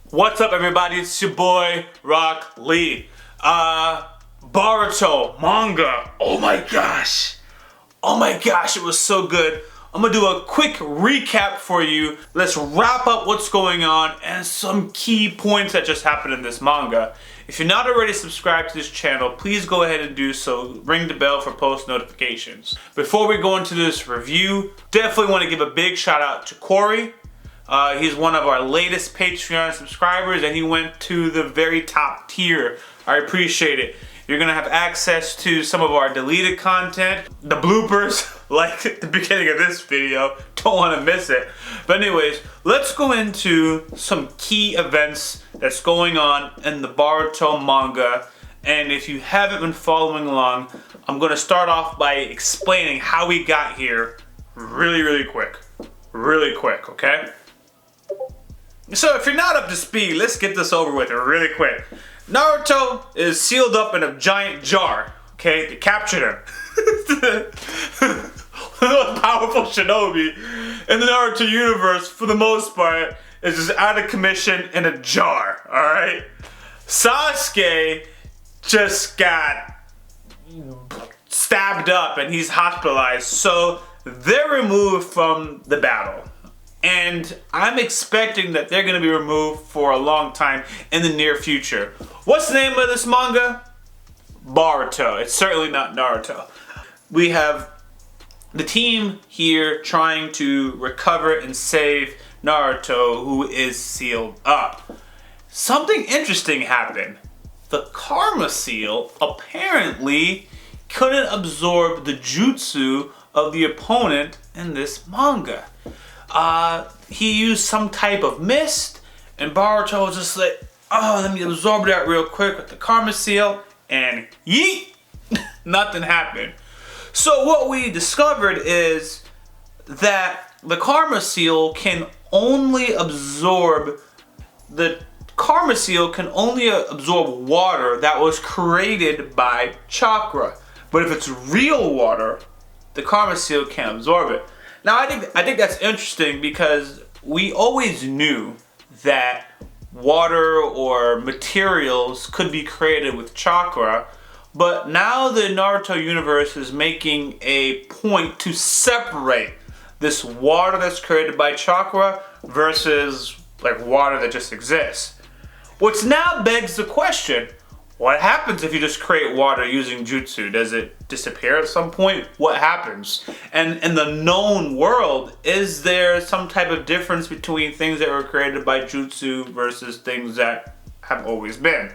What's up, everybody? It's your boy YaBoyRockLee. Boruto Manga. Oh my gosh, it was so good. I'm gonna do a quick recap for you. Let's wrap up what's going on and some key points that just happened in this manga. If you're not already subscribed to this channel, please go ahead and do so. Ring the bell for post notifications. Before we go into this review, definitely want to give a big shout out to Corey. He's one of our latest Patreon subscribers and he went to the very top tier. I appreciate it. You're gonna have access to some of our deleted content, the bloopers, like at the beginning of this video. Don't want to miss it. But anyways, let's go into some key events that's going on in the Boruto manga. And if you haven't been following along, I'm gonna start off by explaining how we got here really quick, okay? So if you're not up to speed, let's get this over with really quick. Naruto is sealed up in a giant jar, okay? They captured him. The most powerful shinobi in the Naruto universe, for the most part, is just out of commission in a jar, alright? Sasuke just got stabbed up and he's hospitalized, so they're removed from the battle. And I'm expecting that they're going to be removed for a long time in the near future. What's the name of this manga? Boruto. It's certainly not Naruto. We have the team here trying to recover and save Naruto, who is sealed up. Something interesting happened. The Karma Seal apparently couldn't absorb the jutsu of the opponent in this manga. He used some type of mist, and Boruto was just like, oh, let me absorb that real quick with the Karma Seal, and yeet! Nothing happened. So what we discovered is that the Karma Seal can only absorb water that was created by chakra. But if it's real water, the Karma Seal can't absorb it. Now I think that's interesting because we always knew that water or materials could be created with chakra, but now the Naruto universe is making a point to separate this water that's created by chakra versus like water that just exists. Which now begs the question, what happens if you just create water using jutsu? Does it disappear at some point? What happens? And in the known world, is there some type of difference between things that were created by jutsu versus things that have always been?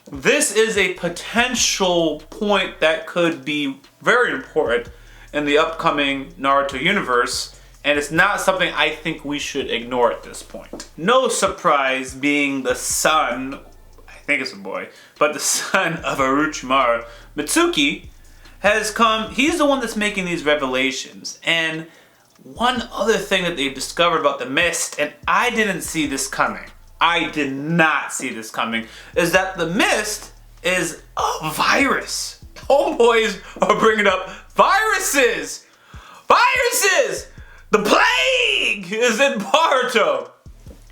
This is a potential point that could be very important in the upcoming Naruto universe, and it's not something I think we should ignore at this point. No surprise, being the son, I think it's a boy, but the son of Orochimaru, Mitsuki, has come. He's the one that's making these revelations. And one other thing that they've discovered about the mist, and I didn't see this coming, I did not see this coming, is that the mist is a virus. Homeboys are bringing up viruses! Viruses! The plague is in Boruto!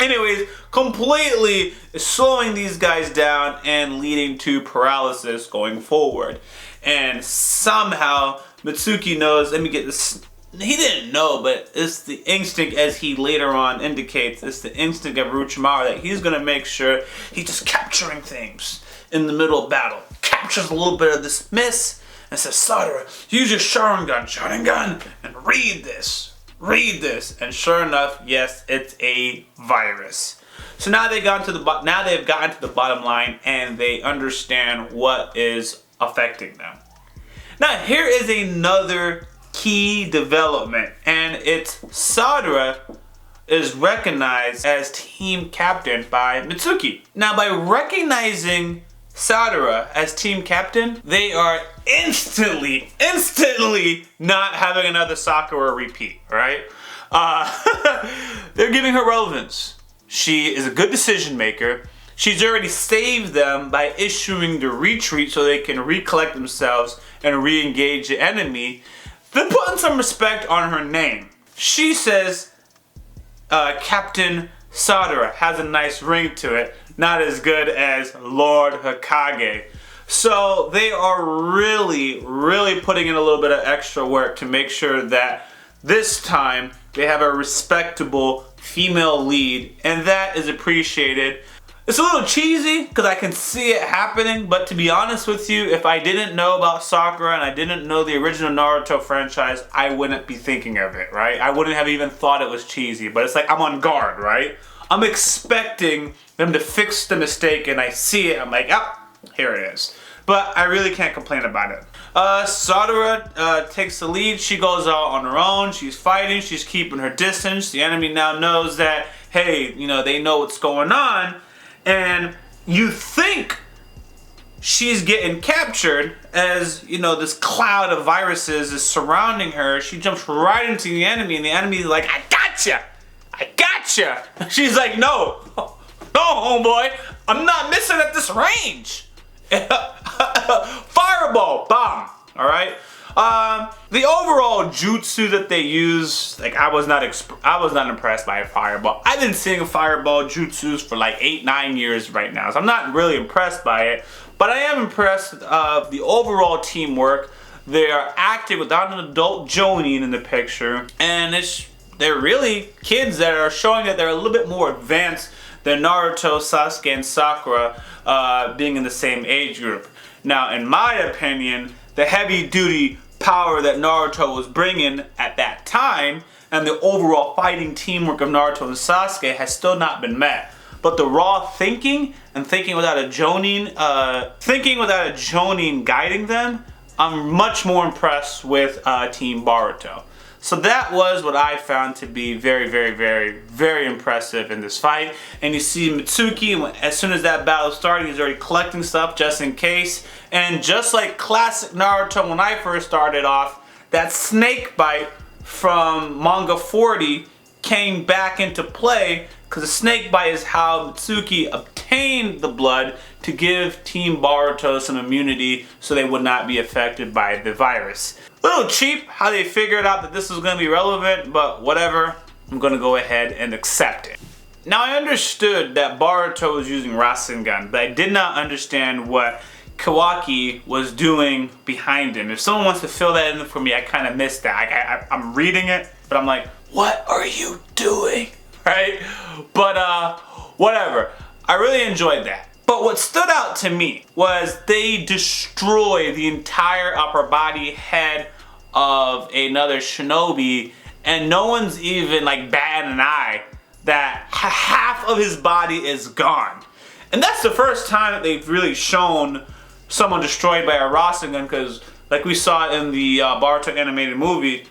Anyways, completely slowing these guys down and leading to paralysis going forward. And somehow Mitsuki knows, let me get this, he didn't know, but it's the instinct, as he later on indicates, it's the instinct of Orochimaru that he's going to make sure he's just capturing things in the middle of battle. Captures a little bit of this mist and says, Sarada, use your Sharingan and read this. And sure enough, yes, it's a virus. So now they've gotten to the bottom line and they understand what is affecting them. Now here is another key development, and it's Sarada is recognized as team captain by Mitsuki. Now by recognizing Sarada as team captain, they are instantly not having another Sakura repeat, right? They're giving her relevance. She is a good decision maker. She's already saved them by issuing the retreat so they can recollect themselves and re-engage the enemy. Then putting some respect on her name. She says, Captain Sarada has a nice ring to it, not as good as Lord Hokage. So they are really putting in a little bit of extra work to make sure that this time they have a respectable female lead, and that is appreciated. It's a little cheesy because I can see it happening, but to be honest with you, if I didn't know about Sakura and I didn't know the original Naruto franchise, I wouldn't be thinking of it, right? I wouldn't have even thought it was cheesy, but it's like I'm on guard, right? I'm expecting them to fix the mistake, and I see it, I'm like, ah, here it is. But I really can't complain about it. Sarada takes the lead. She goes out on her own. She's fighting. She's keeping her distance. The enemy now knows that, hey, you know, they know what's going on. And you think she's getting captured as, you know, this cloud of viruses is surrounding her. She jumps right into the enemy, and the enemy is like, I gotcha! I gotcha! She's like, no, no, homeboy, I'm not missing at this range. Fireball, bomb. All right. The overall jutsu that they use, like I was not impressed by a fireball. I've been seeing fireball jutsus for like 8-9 years right now, so I'm not really impressed by it. But I am impressed of the overall teamwork. They are acting without an adult jonin in the picture, and they're really kids that are showing that they're a little bit more advanced than Naruto, Sasuke, and Sakura being in the same age group. Now, in my opinion, the heavy-duty power that Naruto was bringing at that time and the overall fighting teamwork of Naruto and Sasuke has still not been met. But the raw thinking and thinking without a jonin guiding them, I'm much more impressed with Team Boruto. So that was what I found to be very impressive in this fight. And you see Mitsuki, as soon as that battle started, he's already collecting stuff just in case. And just like classic Naruto when I first started off, that snake bite from manga 40 came back into play, because the snake bite is how Mitsuki obtained the blood to give Team Boruto some immunity so they would not be affected by the virus. A little cheap how they figured out that this was going to be relevant, but whatever, I'm going to go ahead and accept it. Now, I understood that Boruto was using Rasengan, but I did not understand what Kawaki was doing behind him. If someone wants to fill that in for me, I kind of missed that. I'm reading it, but I'm like, what are you doing? Right? But whatever. I really enjoyed that. But what stood out to me was they destroy the entire upper body head of another shinobi, and no one's even like batting an eye that half of his body is gone. And that's the first time that they've really shown someone destroyed by a Rasengan, because like we saw in the Boruto animated movie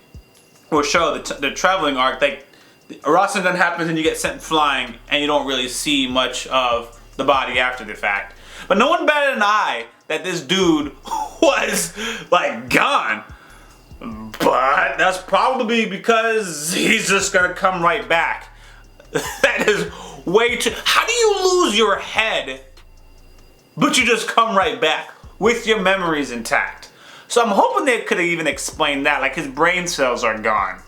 or show, the traveling arc, like a Rasengan happens and you get sent flying and you don't really see much of the body after the fact. But no one batted an eye that this dude was like gone. But that's probably because he's just gonna come right back. That is way too... How do you lose your head but you just come right back with your memories intact? So I'm hoping they could have even explained that, like his brain cells are gone.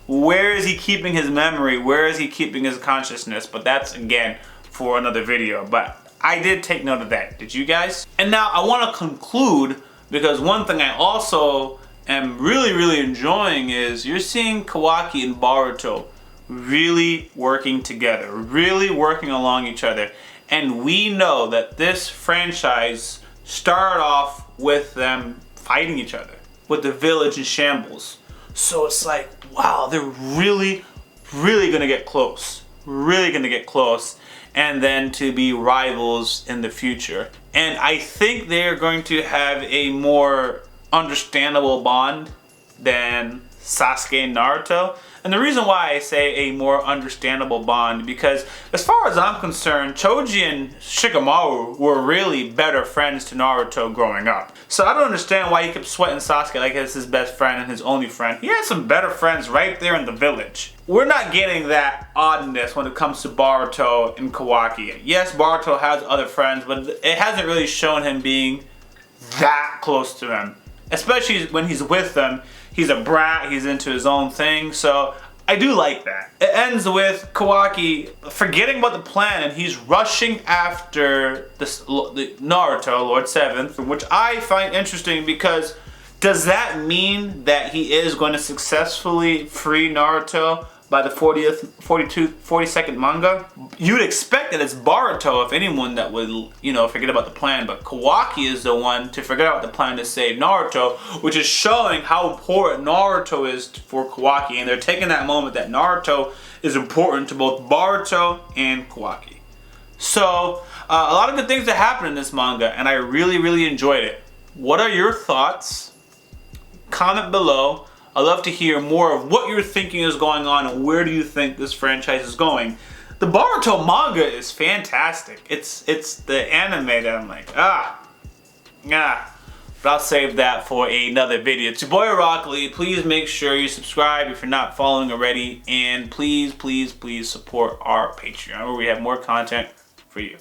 Where is he keeping his memory? Where is he keeping his consciousness? But that's, again, for another video. But I did take note of that. Did you guys? And now I want to conclude, because one thing I also am really enjoying is you're seeing Kawaki and Boruto really working together, really working along each other. And we know that this franchise started off with them fighting each other, with the village in shambles. So it's like, wow, they're really gonna get close. Really gonna get close. And then to be rivals in the future. And I think they're going to have a more understandable bond than Sasuke and Naruto. And the reason why I say a more understandable bond, because as far as I'm concerned, Choji and Shikamaru were really better friends to Naruto growing up. So I don't understand why he kept sweating Sasuke like it's his best friend and his only friend. He had some better friends right there in the village. We're not getting that oddness when it comes to Boruto and Kawaki. Yes, Boruto has other friends, but it hasn't really shown him being that close to them. Especially when he's with them. He's a brat, he's into his own thing, so I do like that. It ends with Kawaki forgetting about the plan and he's rushing after the Naruto, Lord Seventh, which I find interesting because does that mean that he is going to successfully free Naruto by the 42nd manga? You'd expect that it's Boruto, if anyone, that would, you know, forget about the plan, but Kawaki is the one to forget about the plan to save Naruto, which is showing how important Naruto is for Kawaki, and they're taking that moment that Naruto is important to both Boruto and Kawaki. So, a lot of good things that happen in this manga, and I really, really enjoyed it. What are your thoughts? Comment below. I'd love to hear more of what you're thinking is going on and where do you think this franchise is going. The Boruto manga is fantastic. It's the anime that I'm like, but I'll save that for another video. It's your boy YaBoyRockLee. Please make sure you subscribe if you're not following already, and please, please, please support our Patreon where we have more content for you.